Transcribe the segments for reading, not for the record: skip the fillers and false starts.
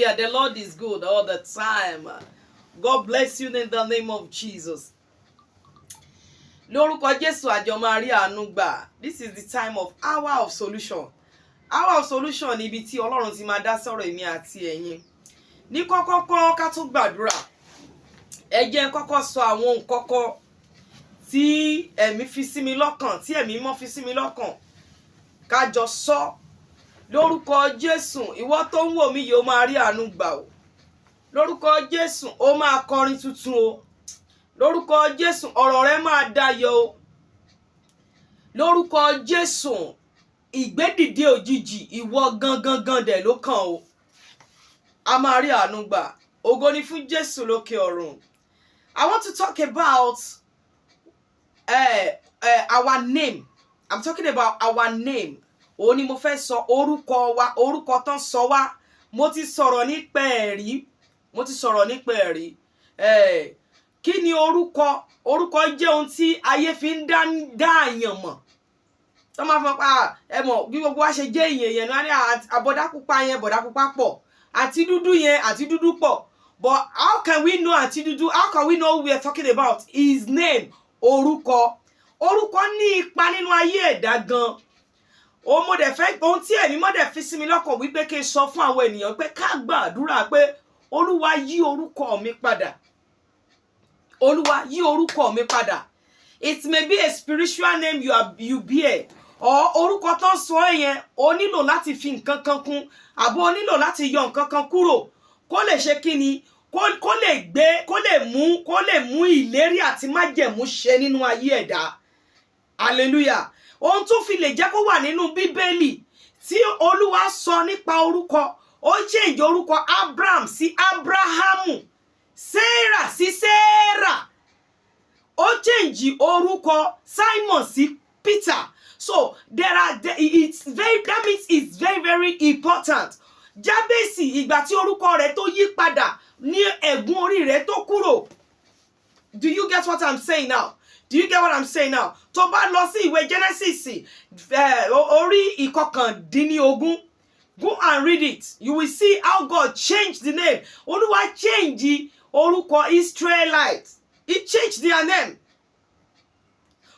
Hallelujah. The Lord is good all the time. God bless you in the name of Jesus. Lórúkọ Jésù àjọ máa rí àánú gbà. This is the time of hour of solution. Hour of solution ni ibi tí Ọlọ́run ti máa dá sọ̀rọ̀ èmi àti ẹ̀yin. Ní kọ́kọ́kọ́ ká tó gbàdúrà. Ẹ jẹ́ kọ́kọ́ sọ àwọn nǹkan tí ẹ̀mí fi sí mi lọ́kàn, tí ẹ̀mí mọ́ fi sí mi lọ́kàn. Ká jọ sọ. Lórúkọ Jésù, ìwọ tó ń wò mí yìí ó máa rí àánú gbà o. Lórúkọ Jésù, ó máa kọrin tuntun o. Lórúkọ Jésù, ọ̀rọ̀ rẹ máa dayọ̀ o. Lórúkọ Jésù, ìgbédìde òjijì ìwọ gangan dẹ̀ ló kàn o. A máa rí àánú gbà. Ògo ni fún Jésù lókè ọ̀run. I want to talk about our name. I'm talking about our name. Ó ní mo fẹ́ sọ orúkọ wa, orúkọ tán sọ wá. Mo ti sọ̀rọ̀ nípa ẹ̀rí. Kí ni orúkọ? Orúkọ jẹ́ ohun tí ayé fi ń dá àyàn mọ̀. Tó máa fọ pa ẹ mọ̀ bí gbogbo wa ṣe jẹ́ èèyàn náà ní àbọ̀dá pupa yẹn, bọ̀dá pupa pọ̀. Àti dúdú yẹn, àti dúdú pọ̀. But how can we know àti dúdú? How can we know who we are talking about? His name, orúkọ. Orúkọ ní ipa nínú ayé ẹ̀dá gan. Ó mo dẹ̀ fẹ́ ohun tí ẹ̀mí mọ́ dẹ̀ fi sí mi lọ́kàn wípé kí n sọ fún àwọn ènìyàn pé ká gbàdúrà pé Olúwa yí orúkọ mi padà. Olúwa yí orúkọ mi padà. It may be a spiritual name you bear. Or orúkọ tó ń sọ yẹn o nílò láti fi nǹkan kan kún àbí o nílò láti yọ nǹkan kan kúrò kó lè ṣe kíni kó lè mú ìlérí àti májẹ̀mú ṣẹ nínú ayé ẹ̀dá. Hallelujah. Ohun tó fi lè jẹ́ kó wà nínú Bíbélì tí Olúwa sọ nípa orúkọ, ó change orúkọ Abraham sí Abrahamu, Sarah sí Sarah. Ó change orúkọ Simon sí Peter. So that means it's very, very important. Jábésì ìgbà tí orúkọ rẹ̀ tó yí padà ní ẹ̀gún orí rẹ̀ tó kúrò. Do you get what I'm saying now? Do you get what I'm saying now? Tó bá lọ sí ìwé Genesis orí ìkọkàndínlógún, go and read it. You will see how God changed the name. Olúwa change orúkọ Israelites. He changed their name.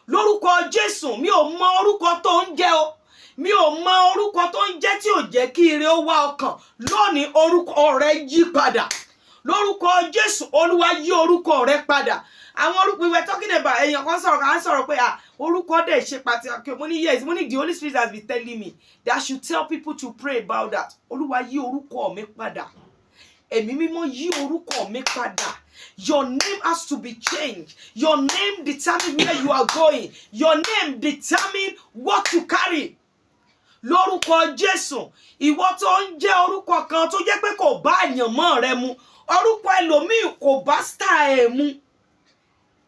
Lórúkọ Jésù, mi ò mọ orúkọ tó ń jẹ́ o. Mi ò mọ orúkọ tó ń jẹ́ tí ò jẹ́ kí ire ó wá ọkàn. Lónìí orúkọ rẹ yí padà. Lórúkọ Jésù, Olúwa yí orúkọ rẹ padà. Àwọn orúkọ we were talking about èèyàn kan sọ̀rọ̀ pé orúkọ dẹ̀ ṣe pàtàkì. Mo ní yes, mo ní the Holy Spirit has been telling me that I should tell people to pray about that. Olúwa yí orúkọ mi padà. Ẹ̀mí mímọ́ yí orúkọ mi padà. Your name has to be changed. Your name determines where you are going. Your name determines what you carry. Lórúkọ Jésù, ìwọ tó ń jẹ́ orúkọ kan tó jẹ́ pé kò bá àyànmọ́ rẹ mu. Orúkọ ẹlòmíì kò bá style ẹ mu.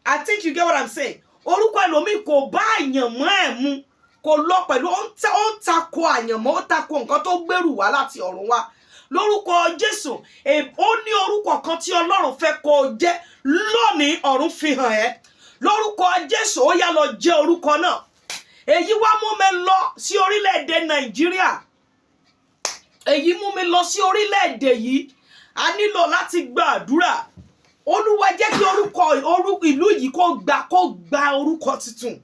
I think you get what I'm saying. Orúkọ ẹlòmíì kò bá àyànmọ́ ẹ mu. Kò lọ pẹ̀lú ó ń tako àyànmọ́, ó tako nǹkan tó gbèrú wá láti ọ̀run wá. Lórúkọ Jésù, ó ní orúkọ kan tí Ọlọ́run fẹ́ kó jẹ́ lónìí ọ̀run fi hàn ẹ́. Lórúkọ Jésù, ó yá lọ jẹ́ orúkọ náà. Èyí wá mú mi lọ sí orílẹ̀-èdè Nàìjíríà. Èyí mú mi lọ sí orílẹ̀-èdè yìí. A nílò láti gbàdúrà. Olúwa jẹ́ kí orúkọ ìlú yìí kó gba orúkọ tuntun.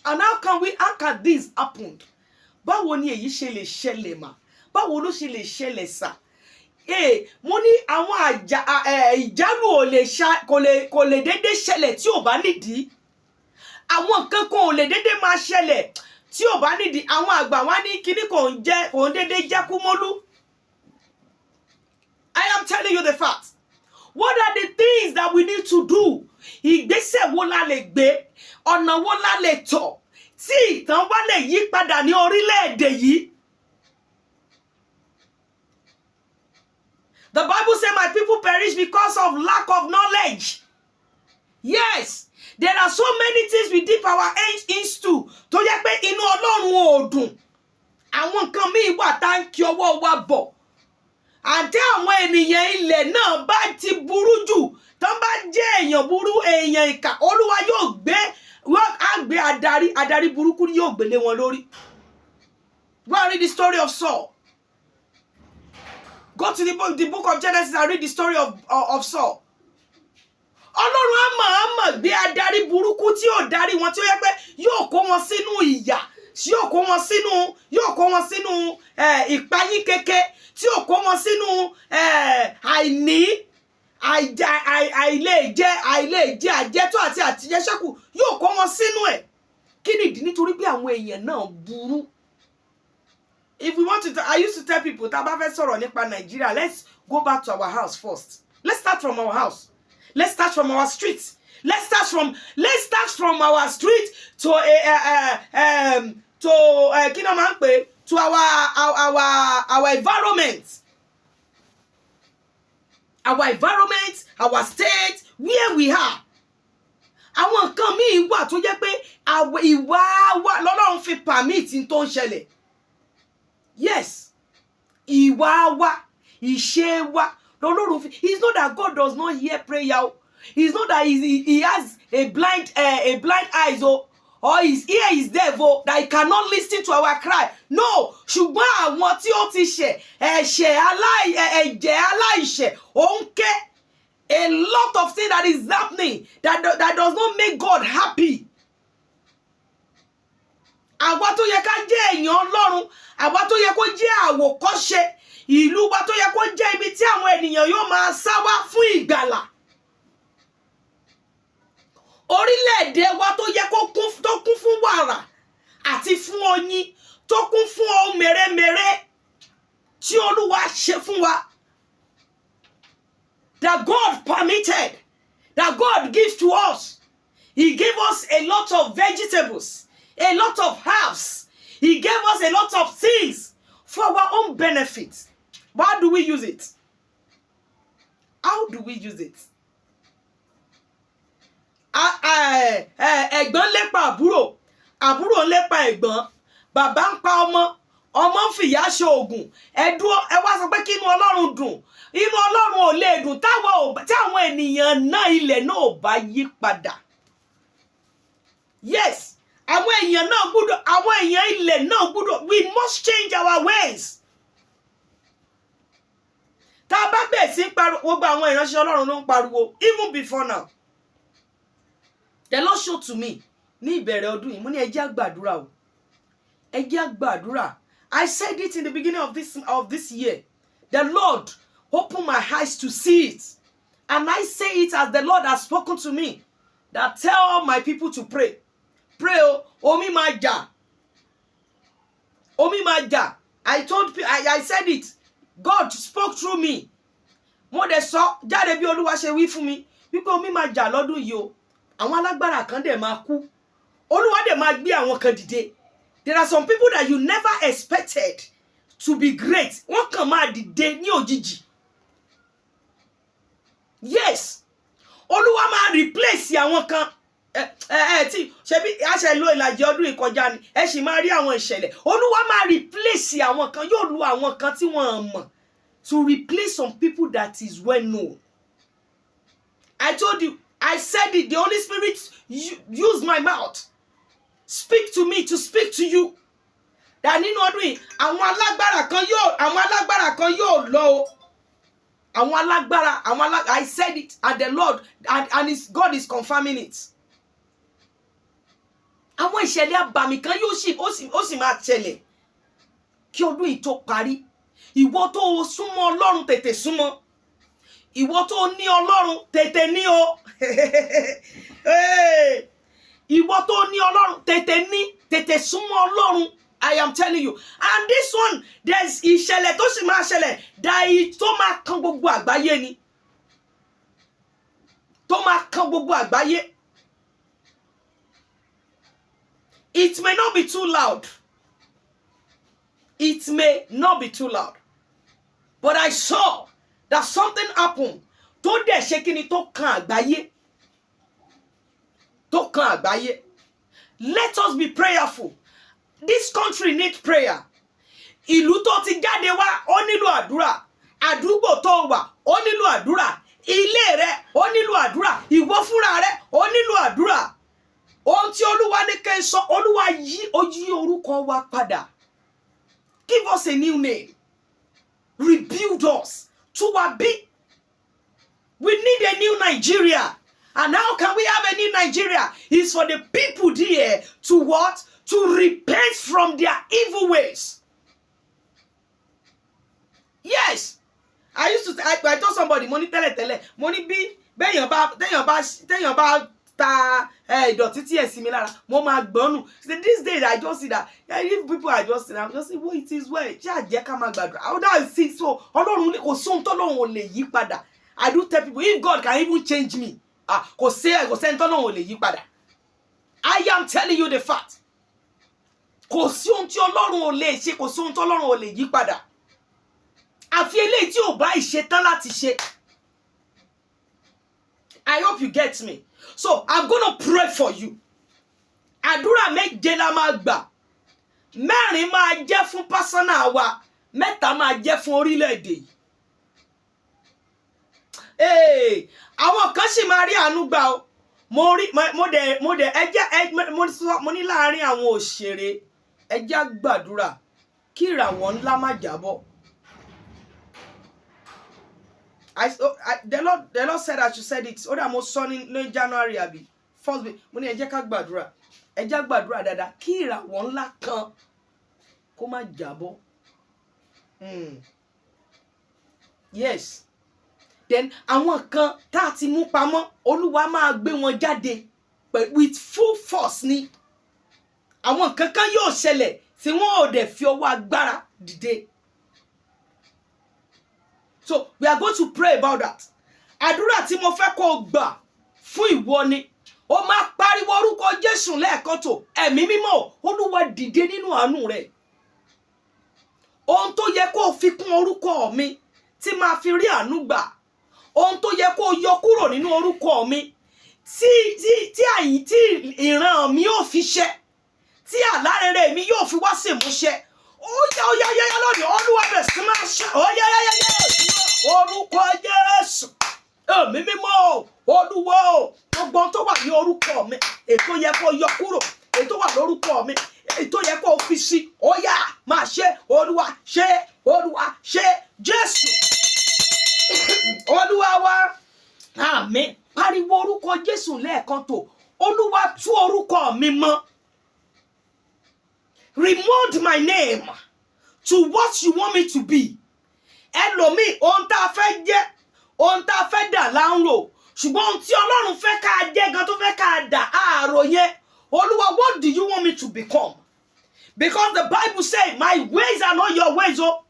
And how can this happen? Báwo ni èyí ṣe lè ṣẹlẹ̀ mà? Báwo ló ṣe lè ṣẹlẹ̀ sà? Mo ní àwọn ìjálù kò lè dédé ṣẹlẹ̀ tí ò bá nídìí. Àwọn nǹkan kan ò lè dédé máa ṣẹlẹ̀ tí ò bá nídìí. Àwọn àgbà wá ní kíní kò ń dédé jẹ́ kúmọ́lú. I am telling you the fact. What are the things that we need to do? Ìgbésẹ̀ wo la lè gbé? Ọ̀nà wo la lè tọ̀? Tí ìtàn wá lè yí padà ní orílẹ̀-èdè yìí. The Bible says my people perish because of lack of knowledge. Yes, there are so many things we dip our hands into. Tó yẹ pé inú Ọlọ́run ò dùn. Àwọn nǹkan míì wà tá ń kí ọwọ́ wa bọ̀. Àti àwọn ènìyàn ilẹ̀ náà bá ti burú jù. Tán bá jẹ́ èèyàn burú, èèyàn ìkà, Olúwa yóò gbé adarí burúkú yóò gbélé wọn lórí. Go and read the story of Saul. Go to the book of Genesis and read the story of Saul. Ọlọ́run á mọ̀ gbé adarí burúkú tí yóò darí wọn tí ó yẹ pé yóò kó wọn sínú ìyà, yóò kó wọn sínú ìpayín keke, tí yóò kó wọn sínú àìní, àìlè jẹ àjẹtó àti àtijẹsẹ́kù, yóò kó wọn sínú ẹ̀. Kí nìdí? Nítorí pé àwọn èèyàn náà burú. If we want to, I used to tell people, tá bá fẹ́ sọ̀rọ̀ nípa Nigeria, let's go back to our house first. Let's start from our house. Let's start from our streets. Let's start from our street to to our environment. Our environment, our state, where we are. Àwọn nǹkan míì wà tó jẹ́ pé ìwà wa lọ́lọ́run fi permit tó ń ṣẹlẹ̀. Yes. Ìwà wa, ìṣe wa lọ́lọ́run fi. It's not that God does not hear prayer. It's not that he has a blind eyes or his ear is deaf that he cannot listen to our cry. No, ṣùgbọ́n àwọn tí ó ti ṣẹ̀ ẹ̀jẹ̀ aláìṣẹ̀ ó ń ké. A lot of things that is happening that does not make God happy. Àwa tó yẹ ká jẹ́ èèyàn Ọlọ́run, àwa tó yẹ kó jẹ́ àwòkọ́ṣe, ìlú wa tó yẹ kó jẹ́ ibi tí àwọn ènìyàn yóò máa sá wá fún ìgbàlà. Orílẹ̀-èdè wa tó yẹ kó kún fún wàrà àti fún oyin, tó kún fún ohun mèremère tí Olúwa ṣe fún wa. That God permitted, that God gives to us. He gave us a lot of vegetables, a lot of herbs. He gave us a lot of things for our own benefit. How do we use it? How do we use it? Ẹ̀gbọ́n lépa àbúrò, àbúrò lépa ẹ̀gbọ́n, bàbá ń pa ọmọ, ọmọ ń fìyà ṣe ògùn. Ẹ wá sọ pé kí inú Ọlọ́run dùn. Inú Ọlọ́run ò lè dùn tí àwọn ènìyàn náà ilẹ̀ náà ò bá yí padà. Yes, àwọn èèyàn ilẹ̀ náà gbọ́dọ̀, we must change our ways. Tá a bá bẹ̀ sí pariwo, gbogbo àwọn ìránṣẹ́ Ọlọ́run ló ń pariwo, even before now. The Lord showed to me ní ìbẹ̀rẹ̀ ọdún yìí, mo ní ẹ jẹ́ á gbàdúrà o. Ẹ jẹ́ á gbàdúrà. I said it in the beginning of this year. The Lord open my eyes to see it. And I say it as the Lord has spoken to me. That tell my people to pray. Pray, omi máa jà. Omi máa jà. I said it. God spoke through me. Mo dẹ̀ sọ jáde bí Olúwa ṣe wí fún mi. Wípé omi máa jà lọ́dún yìí o. Àwọn alágbára kan dẹ̀ máa kú. Olúwa dẹ̀ máa gbé àwọn kan dìde. There are some people that you never expected to be great. Wọ́n kàn máa dìde ní òjijì. Yes. Olúwa máa replace àwọn kan. Tí ṣebí àṣẹ lo ìlàjì ọdún ìkọjá ni. Ẹ sì máa rí àwọn ìṣẹ̀lẹ̀. Olúwa máa replace àwọn kan. Yóò lo àwọn kan tí wọ́n mọ̀. To replace some people that is well known. I told you, I said it. The Holy Spirit used my mouth. Speak to me to speak to you. That nínú ọdún yìí, àwọn alágbára kan yóò lọ. Àwọn alágbára, I said it, and the Lord, and God is confirming it. Àwọn ìṣẹ̀lẹ̀ àbàmì kan ó sì máa ṣẹlẹ̀. Kí ọdún yìí tó parí, ìwọ tó súnmọ́ Ọlọ́run tètè súnmọ́. Ìwọ tó ní Ọlọ́run tètè ní o. Ìwọ tó ní Ọlọ́run tètè súnmọ́ Ọlọ́run. I am telling you. And this one, there's ìṣẹ̀lẹ̀ tó sì máa ṣẹlẹ̀. Tó máa kan gbogbo àgbáyé ni. Tó máa kan gbogbo àgbáyé. It may not be too loud. It may not be too loud. But I saw that something happened. Tó dẹ̀ ṣe kíni tó kan àgbáyé. Tó kan àgbáyé. Let us be prayerful. This country needs prayer. Ìlú tó ti jáde wá, ó nílò àdúrà. Àdúgbò tó wà, ó nílò àdúrà. Ilé rẹ, ó nílò àdúrà. Ìwọ fúnra rẹ, ó nílò àdúrà. Ohun tí Olúwa ní kẹ́ sọ, Olúwa yí orúkọ wa padà. Give us a new name. rebuild us to our beat. We need a new Nigeria. And how can we have a new Nigeria? It's for the people there to what? To repent from their evil ways. Yes. I told somebody, money tele, money be, then your ba ta ìdọ̀tí tí ẹ sí mi lára, mo máa gbọ́nù. These days I just see that if people are just saying, I'm just saying, well, it is well. Ṣé àjẹ́ ká máa gbàdúrà? How that is it? So Ọlọ́run kò sóhun tọ́lọ́run ò lè yí padà. I do tell people, if God can even change me, kò sẹ́ni tọ́lọ́run ò lè yí padà. I am telling you the fact. Kò sí ohun tí Ọlọ́run ò lè ṣe, kò sí ohun tí Ọlọ́run ò lè yí padà. Àfi eléyìí tí ò bá ìṣe tán láti ṣe. I hope you get me. So I'm gonna pray for you. Àdúrà méje la máa gbà. Mẹ́rin máa jẹ́ fún personal wa, mẹ́ta máa jẹ́ fún orílẹ̀-èdè yìí. Àwọn kan sì máa rí àánú gbà o. Mo ní láàárín àwọn òṣèré ẹ jẹ́ gbàdúrà kí ìràwọ̀ ńlá má jábọ́. The Lord said I should say it. Ó dà mo sọ ní January àbí first week. Mo ní ẹ jẹ́ ká gbàdúrà. Ẹ jẹ́ gbàdúrà dáadáa kí ìràwọ̀ ńlá kan kó má jábọ́. Yes. Then àwọn kan tá ti mú pamọ́, Olúwa máa gbé wọn jáde with full force ni. Àwọn kankan yóò ṣẹlẹ̀ tí wọ́n ò dẹ̀ fi ọwọ́ agbára dìde. So we are going to pray about that. Àdúrà tí mo fẹ́ kó gbà fún ìwọ ni. Ó máa pariwo orúkọ Jésù lẹ́ẹ̀kan tó. Ẹ̀mí mímọ́, Olúwa dìde nínú àánú rẹ̀. Ohun tó yẹ kó fi kún orúkọ mi tí máa fi rí àánú gbà. Ohun tó yẹ kó yọ kúrò nínú orúkọ mi tí ìran mi yóò fi ṣẹ. Tí àlárẹ̀rẹ̀ mi yóò fi wá sí ìmúṣẹ. Ó yá lónìí, Olúwa bẹ̀ sí máa ṣe. Ó yá. Orúkọ Jésù. Ẹ̀mí mímọ́, Olúwa o, gbogbo tó wà ní orúkọ mi, ètò yẹ kó yọ kúrò, ètò wà lórúkọ mi, ètò yẹ kó fi sí. Ó yá, máa ṣe, Olúwa ṣe, Jésù. Olúwa wa. Àmín. Pariwo orúkọ Jésù lẹ́ẹ̀kan tó. Olúwa tú orúkọ mi mọ́. Remold my name to what you want me to be. Ẹlòmíì, ohun tá a fẹ́ jẹ́, ohun tá a fẹ́ dà là ń rò. Ṣùgbọ́n ohun tí Ọlọ́run fẹ́ ká jẹ́ gan tó fẹ́ ká dà àárò yẹn. Olúwa, what do you want me to become? Because the Bible says, my ways are not your ways. Oh.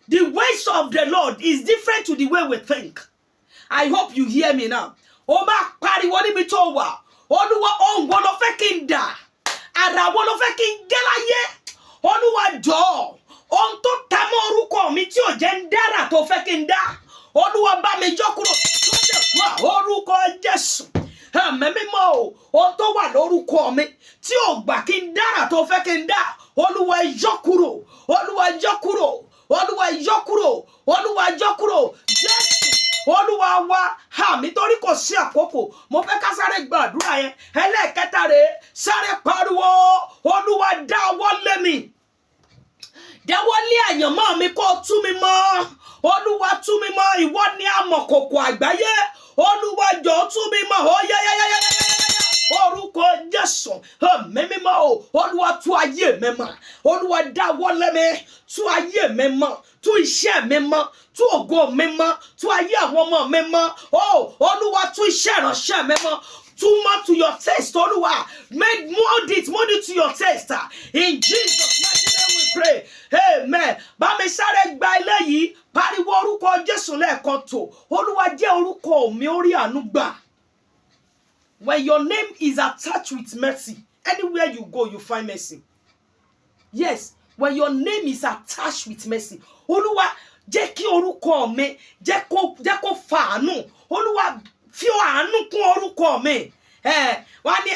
The ways of the Lord is different to the way we think. I hope you hear me now. Ó máa pariwo níbi tó wà. Olúwa, ohun wo ló fẹ́ kí n dà? Àrà wo ló fẹ́ kí n jẹ́ láyé? Olúwa jọ̀ọ́. Ohun tó ta mọ́ orúkọ mi tí ò jẹ́ ń dára tó fẹ́ kí n dá. Olúwa bá mi yọ kúrò. Lọ́dẹ̀ wá orúkọ Jésù. Ẹ̀mí mímọ́ o. Ohun tó wà lórúkọ mi tí ò gbà kí n dára tó fẹ́ kí n dá. Olúwa yọ kúrò. Olúwa yọ kúrò. Olúwa yọ kúrò. Olúwa yọ kúrò. Jésù. Olúwa wa. Àmì torí kò sí àkókò. Mo fẹ́ ká sáré gbàdúrà yẹn. Ẹlẹ́ẹ̀kẹta rèé. Sáré pariwo. Olúwa dá ọwọ́ lé mi. Dáwọ́ lé àyànmọ́ mi kó tú mi mọ́. Olúwa tú mi mọ́. Ìwọ ni amọ̀kòkò àgbáyé. Olúwa jọ̀ọ́ tú mi mọ́. Ó yá. Orúkọ Jésù. Ẹ̀mí mímọ́ o. Olúwa tú ayé mi mọ́. Olúwa dáwọ́ lé mi. Tú ayé mi mọ́. Tú iṣẹ́ mi mọ́. Tú ògo mi mọ́. Tú ayé àwọn ọmọ mi mọ́. Olúwa tú iṣẹ́ ìránṣẹ́ mi mọ́. Too much to your taste, Olúwa. Mold it to your taste. In Jesus' mighty name we pray. Amen. Bá mi sáré gba eléyìí. Pariwo orúkọ Jésù lẹ́ẹ̀kan tó. Olúwa jẹ́ orúkọ mi orí àánú gbà. When your name is attached with mercy, anywhere you go, you find mercy. Yes, when your name is attached with mercy. Olúwa jẹ́ kí orúkọ mi jẹ́ kó fa àánú. Olúwa fi àánú kún orúkọ mi. Wọ́n ní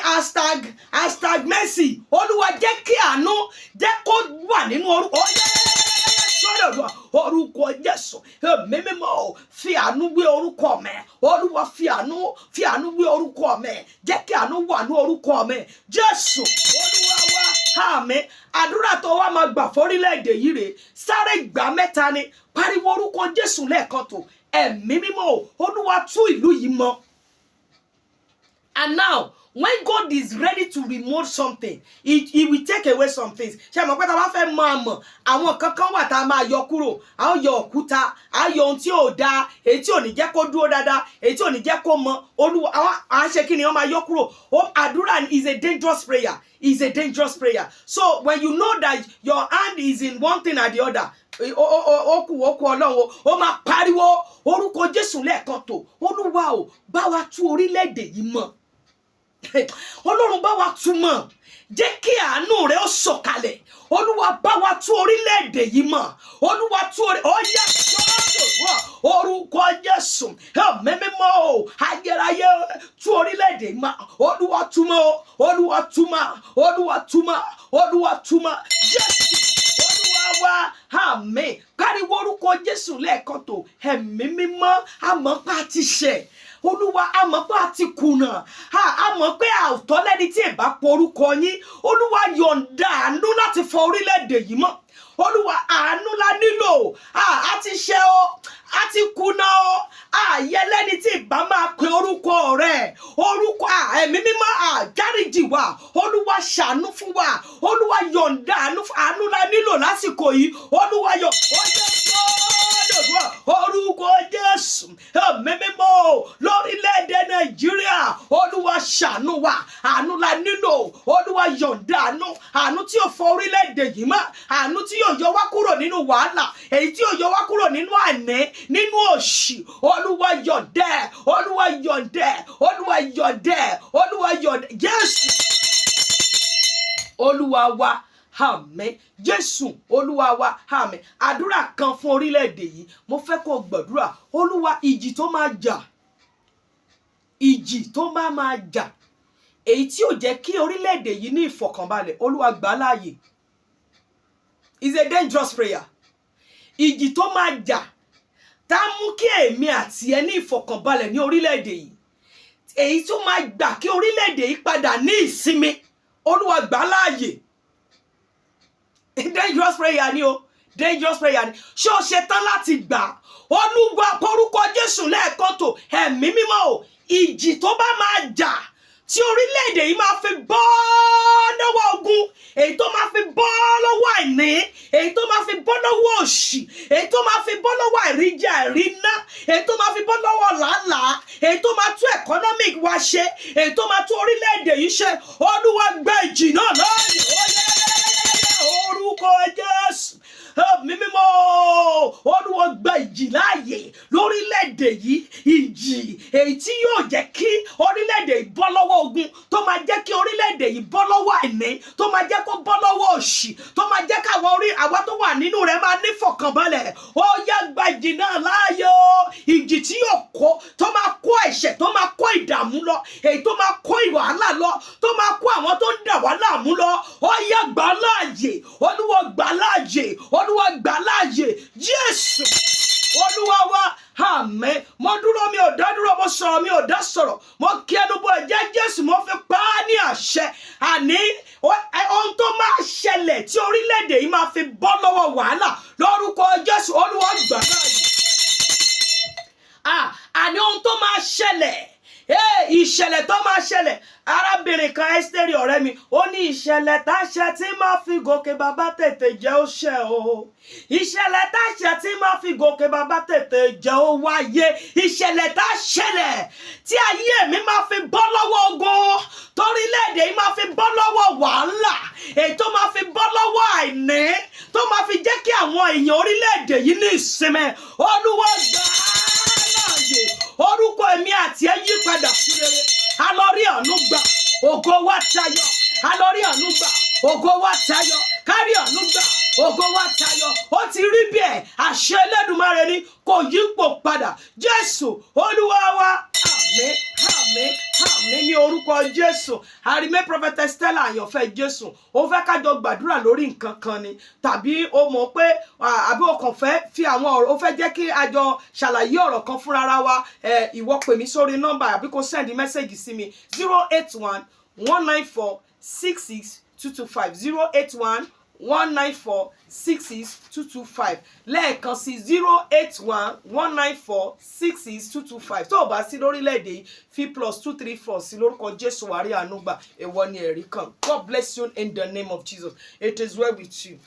hashtag mercy. Olúwa jẹ́ kí àánú jẹ́ kó wà nínú orúkọ. Orúkọ Jésù. Ẹ̀mí mímọ́ fi àánú gbé orúkọ mi. Olúwa fi àánú gbé orúkọ mi. Jẹ́ kí àánú wà ní orúkọ mi. Jésù. Olúwa wa. àmín. Àdúrà tó wá máa gbà fórílẹ̀-èdè yìí rèé, sáré gbà mẹ́ta ni, pariwo orúkọ Jésù lẹ́ẹ̀kan tó, ẹ̀mí mímọ́ Olúwa tú ìlú yìí mọ́. And now, when God is ready to remove something, he will take away some things. Ṣé mọ̀ pé tá bá fẹ́ máa mọ̀ àwọn kankan wà tá máa yọ kúrò, a ó yọ òkúta, a yọ ohun tí ò dáa, èyí tí ò ní jẹ́ kó dúró dáadáa, èyí tí ò ní jẹ́ kó mọ Olúwa àwọn àṣẹ kí ni wọ́n máa yọ kúrò. Àdúrà is a dangerous prayer. Is a dangerous prayer. So when you know that your hand is in one thing or the other, oku Ọlọ́run ó máa pariwo orúkọ Jésù lẹ́ẹ̀kan tó, Olúwa o bá wa tú orílẹ̀-èdè yìí mọ́. Ọlọ́run bá wa tú mọ́, jẹ́ kí àánú rẹ̀ ó sọ̀kalẹ̀. Olúwa bá wa tú orílẹ̀-èdè yìí mọ́. Olúwa tú ọyá sọ́dọ̀ orúkọ Jésù. Ẹ̀mí mímọ́ o, ayérayé tú orílẹ̀-èdè yìí mọ́. Olúwa tú mọ́, Olúwa tú mọ́, Olúwa tú mọ́, Olúwa tú mọ́. Jésù Olúwa wa, àmín. Pariwo orúkọ Jésù lẹ́ẹ̀kan tó, ẹ̀mí mímọ́ àmọ́ pa ti ṣẹ̀. Olúwa a mọ̀ pé a ti kùnà, a mọ̀ pé a ò tọ́ lẹ́ni tí ẹ bá porúkọ yín. Olúwa yọ̀ǹda àánú láti fọ orílẹ̀-èdè yìí mọ́. Olúwa àánú la nílò, a ti ṣe o, a ti kùnà o, yẹ lẹ́ni tí ìbá máa pe orúkọ rẹ̀. Orúkọ ẹ̀mí mímọ́ dáríjì wa. Olúwa ṣàánú fún wa. Olúwa yọ̀ǹda àánú la nílò lásìkò yìí. Olúwa yọ̀ orúkọ Jésù. Ẹ̀mí mímọ́ lórílẹ̀-èdè Nàìjíríà, Olúwa ṣàánú wa. Àánú la nílò. Olúwa yọ̀ǹda àánú tí yóò fọ orílẹ̀-èdè yìí mọ́. Àánú tí yóò yọ wá kúrò nínú wàhálà, èyí tí yóò yọ wá kúrò nínú àìní, nínú òṣì. Olúwa yọ̀ǹda, Olúwa yọ̀ǹda, Olúwa yọ̀ǹda, Olúwa yọ̀ǹda. Jésù Olúwa wa, àmín. Jésù Olúwa wa, àmín. Àdúrà kan fún orílẹ̀-èdè yìí, mo fẹ́ kó gbàdúrà. Olúwa ìjì tó máa jà, ìjì tó máa jà, èyí tí ò jẹ́ kí orílẹ̀-èdè yìí ní ìfọ̀kànbalẹ̀, Olúwa gbà láàyè. Is a dangerous prayer. Ìjì tó máa jà tá mú kí èmi àti ẹ ní ìfọ̀kànbalẹ̀ ní orílẹ̀-èdè yìí, èyí tó máa gbà kí orílẹ̀-èdè yìí padà ní ìsinmi, Olúwa gbà láàyè. Dangerous prayer ni o, dangerous prayer ni. Ṣé o ṣe tán láti gbà? Olúwa porúkọ Jésù lẹ́ẹ̀kan tó, ẹ̀mí mímọ́ o, ìjì tó bá máa jà tí orílẹ̀-èdè yìí máa fi bọ́ lọ́wọ́ ogun, èyí tó máa fi bọ́ lọ́wọ́ àìní, èyí tó máa fi bọ́ lọ́wọ́ òṣì, èyí tó máa fi bọ́ lọ́wọ́ àìríjẹ àìríná, èyí tó máa fi bọ́ lọ́wọ́ làálàá, èyí tó máa tún economic wa ṣe, èyí tó máa tún orílẹ̀-èdè yìí ṣe. Olúwa gbé ìjì náà láàyè. Orúkọ Jésù. Ẹ̀mí mímọ́ Olúwa gba ìjì láàyè lórílẹ̀-èdè yìí. Ìjì èyí tí yóò jẹ́ kí orílẹ̀-èdè yìí bọ́ lọ́wọ́ ogun, tó máa jẹ́ kí orílẹ̀-èdè yìí bọ́ lọ́wọ́ àìní, tó máa jẹ́ kó bọ́ lọ́wọ́ òṣì, tó máa jẹ́ káwọn àwa tó wà nínú rẹ̀ máa ní fọkànbalẹ̀. Ó yá gba ìjì náà láàyè o. Ìjì tí yóò kó, tó máa kó ẹ̀ṣẹ̀, tó máa kó ìdààmú lọ, èyí tó máa kó wàhálà lọ, tó máa kó àwọn tó ń dà wá láàmú lọ. Ó yá gbà láàyè. Olúwa gbà láàyè. Olúwa gbà láàyè. Jésù Olúwa wa, àmín. Mo dúró, mi ò dá dúró, mo sọ̀rọ̀, mi ò dá sọ̀rọ̀. Mo kí ẹnu bọ ẹ̀jẹ̀ Jésù, mo fi pa á ní àṣẹ. Àní ohun tó máa ṣẹlẹ̀ tí orílẹ̀-èdè yìí máa fi bọ́ lọ́wọ́ wàhálà, lórúkọ Jésù Olúwa gbà láàyè. Àní ohun tó máa ṣẹlẹ̀, ìṣẹ̀lẹ̀ tó máa ṣẹlẹ̀. Arábìnrin kan Ẹ́sítérì ọ̀rẹ́ mi, ó ní ìṣẹ̀lẹ̀ táṣẹ tí máa fi gòkè bàbá tètè jẹ́ ó ṣẹ o. Ìṣẹ̀lẹ̀ táṣẹ tí máa fi gòkè bàbá tètè jẹ́ ó wáyé. Ìṣẹ̀lẹ̀ táṣẹlẹ̀ tí ayé mi máa fi bọ́ lọ́wọ́ ogun, torílẹ̀-èdè yìí máa fi bọ́ lọ́wọ́ wàhálà, èyí tó máa fi bọ́ lọ́wọ́ àìní, tó máa fi jẹ́ kí àwọn èèyàn orílẹ̀-èdè yìí ní ìsinmi. Olúwa gbà láàyè. Orúkọ èmi àti ẹ yí padà sí rere. A lọ rí àánú gbà, ògo wa tayọ. A lọ rí àánú gbà, ògo wa tayọ. Kárí àánú gbà, ògo wa tayọ. Ó ti rí bẹ́ẹ̀, àṣẹ Elédùmarè ni, kò yípo padà. Jésù Olúwa wa, àmín, àmín, àmín ní orúkọ Jésù. Àrímé Prophetess Stella àyànfẹ́ Jésù, ó fẹ́ kájọ gbàdúrà lórí nǹkan kan ni, tàbí ó mọ̀ pé àbí ó kàn fẹ́ fi àwọn ọ̀rọ̀, ó fẹ́ jẹ́ kí a jọ ṣàlàyé ọ̀rọ̀ kan fúnra wa. Ìwọ pè mí sórí nọ́mbà àbí kó send message sí mi 081 194 66 225 081 194 66225 lẹ́ẹ̀kan sí 081 194 66225 tó o bá sí lórílẹ̀‐èdè yìí fi +234 sí lórúkọ Jésù wàrí àánú gbà èèwọ̀ ni ẹ̀rí kan. God bless you in the name of Jesus. It is well with you.